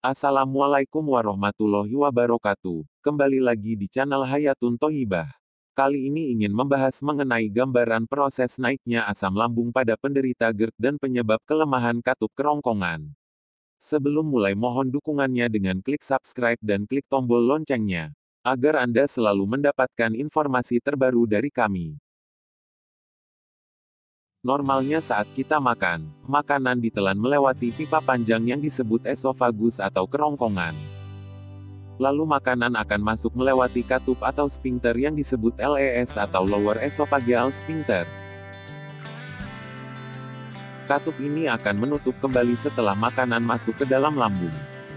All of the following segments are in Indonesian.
Assalamualaikum warahmatullahi wabarakatuh. Kembali lagi di channel Hayatun Thoyibah. Kali ini ingin membahas mengenai gambaran proses naiknya asam lambung pada penderita GERD dan penyebab kelemahan katup kerongkongan. Sebelum mulai mohon dukungannya dengan klik subscribe dan klik tombol loncengnya, agar Anda selalu mendapatkan informasi terbaru dari kami. Normalnya saat kita makan, makanan ditelan melewati pipa panjang yang disebut esofagus atau kerongkongan. Lalu makanan akan masuk melewati katup atau sphincter yang disebut LES atau lower esophageal sphincter. Katup ini akan menutup kembali setelah makanan masuk ke dalam lambung.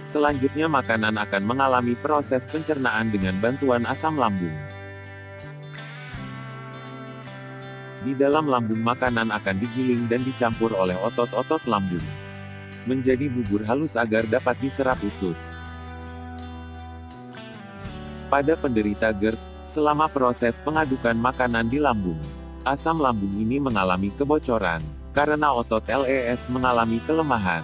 Selanjutnya makanan akan mengalami proses pencernaan dengan bantuan asam lambung. Di dalam lambung makanan akan digiling dan dicampur oleh otot-otot lambung. Menjadi bubur halus agar dapat diserap usus. Pada penderita GERD, selama proses pengadukan makanan di lambung, asam lambung ini mengalami kebocoran, karena otot LES mengalami kelemahan.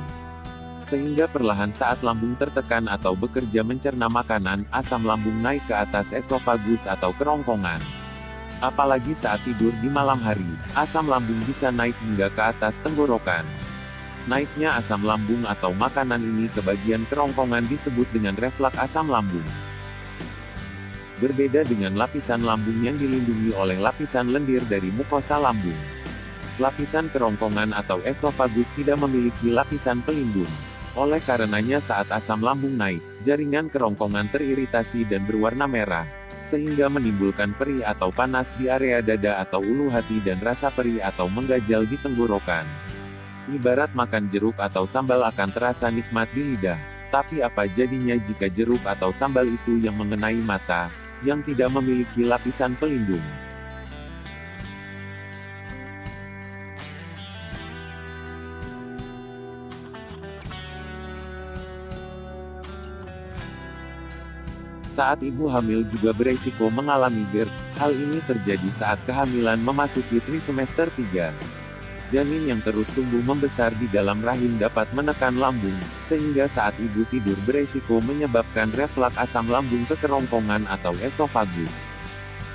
Sehingga perlahan saat lambung tertekan atau bekerja mencerna makanan, asam lambung naik ke atas esofagus atau kerongkongan. Apalagi saat tidur di malam hari, asam lambung bisa naik hingga ke atas tenggorokan. Naiknya asam lambung atau makanan ini ke bagian kerongkongan disebut dengan reflaks asam lambung. Berbeda dengan lapisan lambung yang dilindungi oleh lapisan lendir dari mukosa lambung. Lapisan kerongkongan atau esofagus tidak memiliki lapisan pelindung. Oleh karenanya saat asam lambung naik, jaringan kerongkongan teriritasi dan berwarna merah, sehingga menimbulkan perih atau panas di area dada atau ulu hati dan rasa perih atau menggajal di tenggorokan. Ibarat makan jeruk atau sambal akan terasa nikmat di lidah. Tapi apa jadinya jika jeruk atau sambal itu yang mengenai mata, yang tidak memiliki lapisan pelindung? Saat ibu hamil juga beresiko mengalami GERD. Hal ini terjadi saat kehamilan memasuki trimester 3. Janin yang terus tumbuh membesar di dalam rahim dapat menekan lambung, sehingga saat ibu tidur beresiko menyebabkan reflaks asam lambung ke kerongkongan atau esofagus.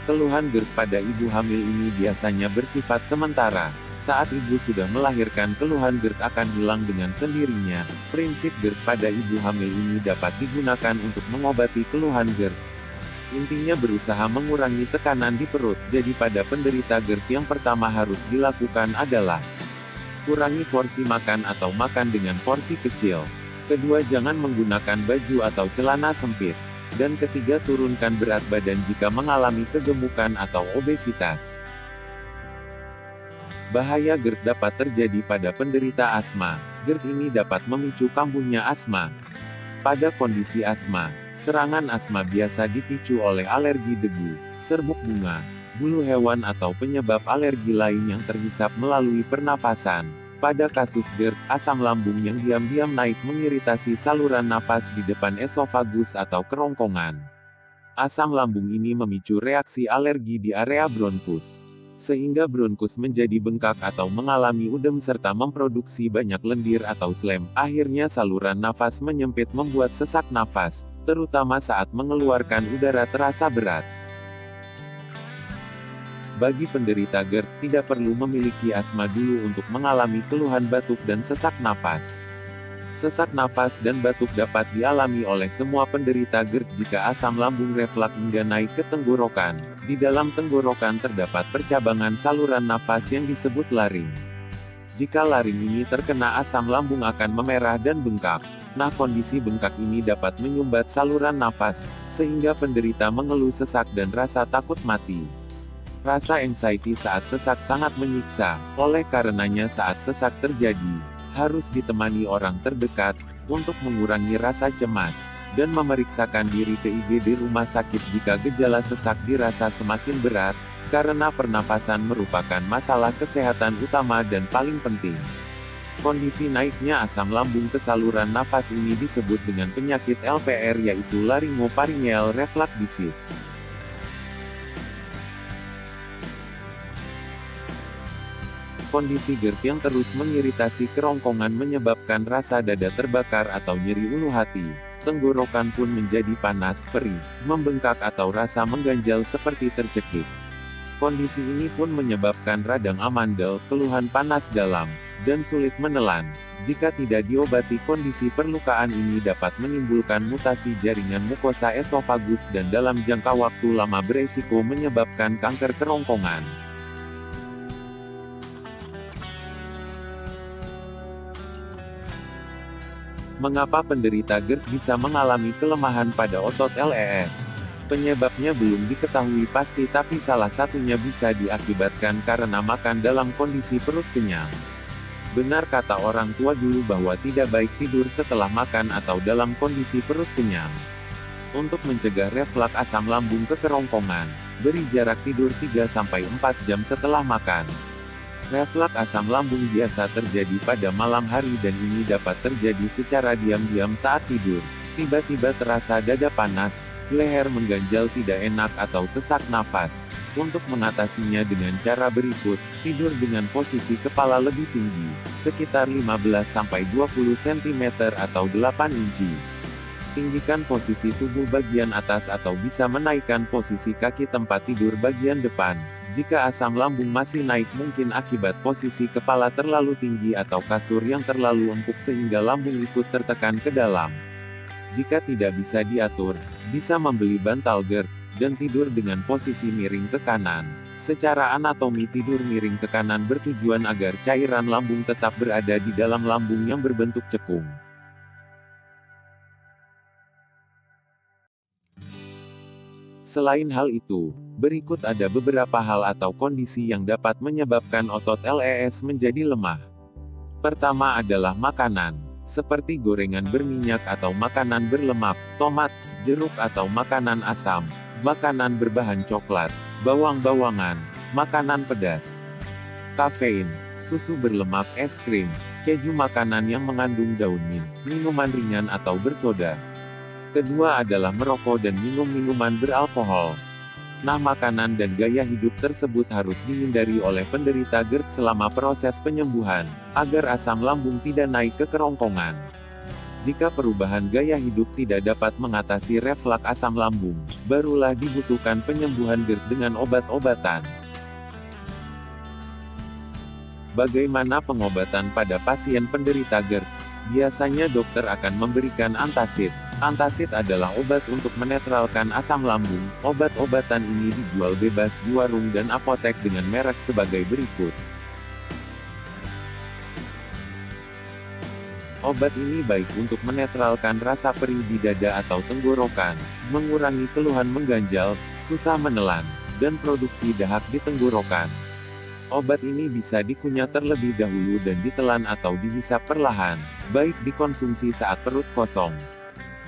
Keluhan GERD pada ibu hamil ini biasanya bersifat sementara. Saat ibu sudah melahirkan, keluhan GERD akan hilang dengan sendirinya. Prinsip GERD pada ibu hamil ini dapat digunakan untuk mengobati keluhan GERD. Intinya berusaha mengurangi tekanan di perut. Jadi pada penderita GERD yang pertama harus dilakukan adalah kurangi porsi makan atau makan dengan porsi kecil. Kedua, jangan menggunakan baju atau celana sempit. Dan ketiga, turunkan berat badan jika mengalami kegemukan atau obesitas. Bahaya GERD dapat terjadi pada penderita asma. GERD ini dapat memicu kambuhnya asma. Pada kondisi asma, serangan asma biasa dipicu oleh alergi debu, serbuk bunga, bulu hewan atau penyebab alergi lain yang terhisap melalui pernafasan. Pada kasus GERD, asam lambung yang diam-diam naik mengiritasi saluran nafas di depan esofagus atau kerongkongan. Asam lambung ini memicu reaksi alergi di area bronkus, sehingga bronkus menjadi bengkak atau mengalami udem serta memproduksi banyak lendir atau slem. Akhirnya saluran nafas menyempit membuat sesak nafas, terutama saat mengeluarkan udara terasa berat. Bagi penderita GERD, tidak perlu memiliki asma dulu untuk mengalami keluhan batuk dan sesak nafas. Sesak nafas dan batuk dapat dialami oleh semua penderita GERD jika asam lambung reflaks hingga naik ke tenggorokan. Di dalam tenggorokan terdapat percabangan saluran nafas yang disebut laring. Jika laring ini terkena, asam lambung akan memerah dan bengkak. Nah, kondisi bengkak ini dapat menyumbat saluran nafas, sehingga penderita mengeluh sesak dan rasa takut mati. Rasa anxiety saat sesak sangat menyiksa. Oleh karenanya saat sesak terjadi, harus ditemani orang terdekat, untuk mengurangi rasa cemas, dan memeriksakan diri ke IGD rumah sakit jika gejala sesak dirasa semakin berat, karena pernafasan merupakan masalah kesehatan utama dan paling penting. Kondisi naiknya asam lambung ke saluran nafas ini disebut dengan penyakit LPR, yaitu Laryngopharyngeal Reflux Disease. Kondisi GERD yang terus mengiritasi kerongkongan menyebabkan rasa dada terbakar atau nyeri ulu hati. Tenggorokan pun menjadi panas, perih, membengkak atau rasa mengganjal seperti tercekik. Kondisi ini pun menyebabkan radang amandel, keluhan panas dalam, dan sulit menelan. Jika tidak diobati, kondisi perlukaan ini dapat menimbulkan mutasi jaringan mukosa esofagus dan dalam jangka waktu lama beresiko menyebabkan kanker kerongkongan. Mengapa penderita GERD bisa mengalami kelemahan pada otot lees? Penyebabnya belum diketahui pasti, tapi salah satunya bisa diakibatkan karena makan dalam kondisi perut kenyang. Benar kata orang tua dulu bahwa tidak baik tidur setelah makan atau dalam kondisi perut kenyang. Untuk mencegah refleks asam lambung ke kerongkongan, beri jarak tidur 3-4 jam setelah makan. Refleks asam lambung biasa terjadi pada malam hari dan ini dapat terjadi secara diam-diam saat tidur. Tiba-tiba terasa dada panas, leher mengganjal tidak enak atau sesak nafas. Untuk mengatasinya dengan cara berikut, tidur dengan posisi kepala lebih tinggi, sekitar 15-20 cm atau 8 inci. Tinggikan posisi tubuh bagian atas atau bisa menaikkan posisi kaki tempat tidur bagian depan. Jika asam lambung masih naik mungkin akibat posisi kepala terlalu tinggi atau kasur yang terlalu empuk sehingga lambung ikut tertekan ke dalam. Jika tidak bisa diatur, bisa membeli bantal GERD, dan tidur dengan posisi miring ke kanan. Secara anatomi tidur miring ke kanan bertujuan agar cairan lambung tetap berada di dalam lambung yang berbentuk cekung. Selain hal itu, berikut ada beberapa hal atau kondisi yang dapat menyebabkan otot lees menjadi lemah. Pertama adalah makanan, seperti gorengan berminyak atau makanan berlemak, tomat, jeruk atau makanan asam, makanan berbahan coklat, bawang-bawangan, makanan pedas, kafein, susu berlemak, es krim, keju, makanan yang mengandung daun mint, minuman ringan atau bersoda. Kedua adalah merokok dan minum minuman beralkohol. Nah, makanan dan gaya hidup tersebut harus dihindari oleh penderita GERD selama proses penyembuhan, agar asam lambung tidak naik ke kerongkongan. Jika perubahan gaya hidup tidak dapat mengatasi refleks asam lambung, barulah dibutuhkan penyembuhan GERD dengan obat-obatan. Bagaimana pengobatan pada pasien penderita GERD? Biasanya dokter akan memberikan antacid. Antacid adalah obat untuk menetralkan asam lambung. Obat-obatan ini dijual bebas di warung dan apotek dengan merek sebagai berikut. Obat ini baik untuk menetralkan rasa perih di dada atau tenggorokan, mengurangi keluhan mengganjal, susah menelan, dan produksi dahak di tenggorokan. Obat ini bisa dikunyah terlebih dahulu dan ditelan atau dihisap perlahan, baik dikonsumsi saat perut kosong.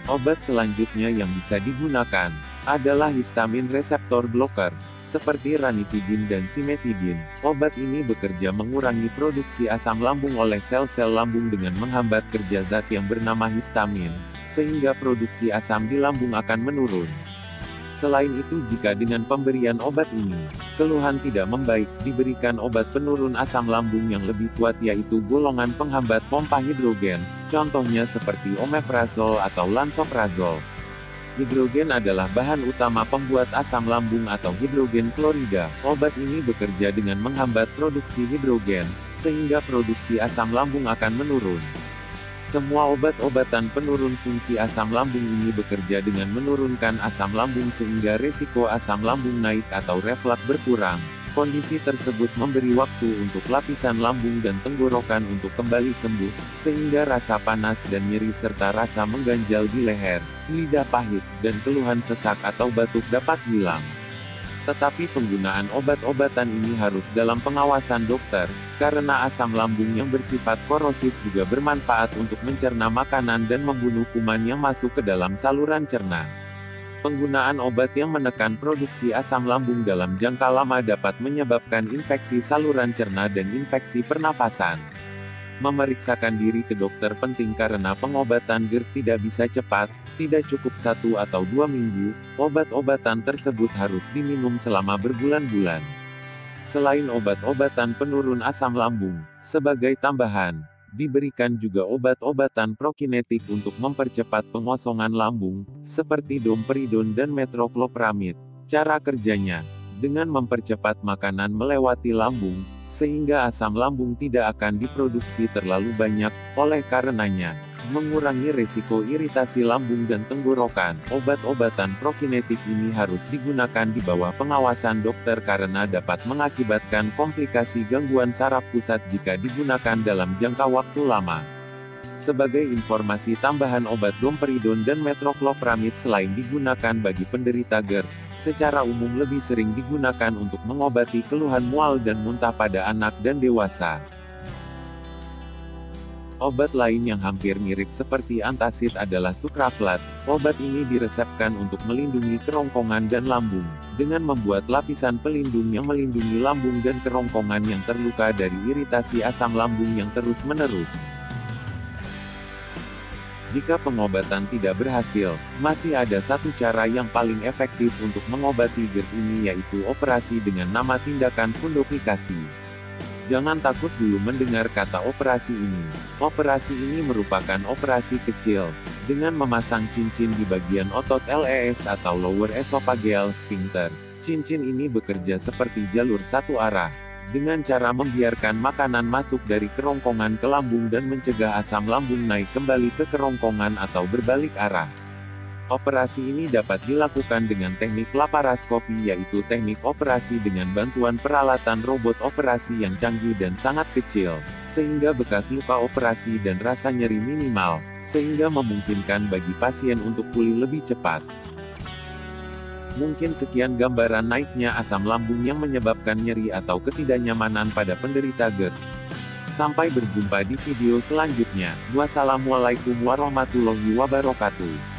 Obat selanjutnya yang bisa digunakan adalah histamin reseptor blocker, seperti ranitidin dan simetidin. Obat ini bekerja mengurangi produksi asam lambung oleh sel-sel lambung dengan menghambat kerja zat yang bernama histamin, sehingga produksi asam di lambung akan menurun. Selain itu, jika dengan pemberian obat ini, keluhan tidak membaik, diberikan obat penurun asam lambung yang lebih kuat yaitu golongan penghambat pompa hidrogen, contohnya seperti omeprazol atau lansoprazol. Hidrogen adalah bahan utama pembuat asam lambung atau hidrogen klorida. Obat ini bekerja dengan menghambat produksi hidrogen, sehingga produksi asam lambung akan menurun. Semua obat-obatan penurun fungsi asam lambung ini bekerja dengan menurunkan asam lambung sehingga resiko asam lambung naik atau refleks berkurang. Kondisi tersebut memberi waktu untuk lapisan lambung dan tenggorokan untuk kembali sembuh, sehingga rasa panas dan nyeri serta rasa mengganjal di leher, lidah pahit, dan keluhan sesak atau batuk dapat hilang. Tetapi penggunaan obat-obatan ini harus dalam pengawasan dokter, karena asam lambung yang bersifat korosif juga bermanfaat untuk mencerna makanan dan membunuh kuman yang masuk ke dalam saluran cerna. Penggunaan obat yang menekan produksi asam lambung dalam jangka lama dapat menyebabkan infeksi saluran cerna dan infeksi pernafasan. Memeriksakan diri ke dokter penting karena pengobatan GERD tidak bisa cepat, tidak cukup 1 atau 2 minggu, obat-obatan tersebut harus diminum selama berbulan-bulan. Selain obat-obatan penurun asam lambung, sebagai tambahan, diberikan juga obat-obatan prokinetik untuk mempercepat pengosongan lambung, seperti domperidon dan metoclopramid. Cara kerjanya, dengan mempercepat makanan melewati lambung, sehingga asam lambung tidak akan diproduksi terlalu banyak, oleh karenanya, mengurangi risiko iritasi lambung dan tenggorokan. Obat-obatan prokinetik ini harus digunakan di bawah pengawasan dokter karena dapat mengakibatkan komplikasi gangguan saraf pusat jika digunakan dalam jangka waktu lama. Sebagai informasi tambahan, obat domperidon dan metoclopramid selain digunakan bagi penderita GERD, secara umum lebih sering digunakan untuk mengobati keluhan mual dan muntah pada anak dan dewasa. Obat lain yang hampir mirip seperti antacid adalah sukraflat. Obat ini diresepkan untuk melindungi kerongkongan dan lambung, dengan membuat lapisan pelindung yang melindungi lambung dan kerongkongan yang terluka dari iritasi asam lambung yang terus-menerus. Jika pengobatan tidak berhasil, masih ada satu cara yang paling efektif untuk mengobati GERD ini, yaitu operasi dengan nama tindakan fundoplikasi. Jangan takut dulu mendengar kata operasi ini. Operasi ini merupakan operasi kecil, dengan memasang cincin di bagian otot LES atau lower esophageal sphincter. Cincin ini bekerja seperti jalur satu arah, dengan cara membiarkan makanan masuk dari kerongkongan ke lambung dan mencegah asam lambung naik kembali ke kerongkongan atau berbalik arah. Operasi ini dapat dilakukan dengan teknik laparoskopi, yaitu teknik operasi dengan bantuan peralatan robot operasi yang canggih dan sangat kecil, sehingga bekas luka operasi dan rasa nyeri minimal, sehingga memungkinkan bagi pasien untuk pulih lebih cepat. Mungkin sekian gambaran naiknya asam lambung yang menyebabkan nyeri atau ketidaknyamanan pada penderita GERD. Sampai berjumpa di video selanjutnya. Wassalamualaikum warahmatullahi wabarakatuh.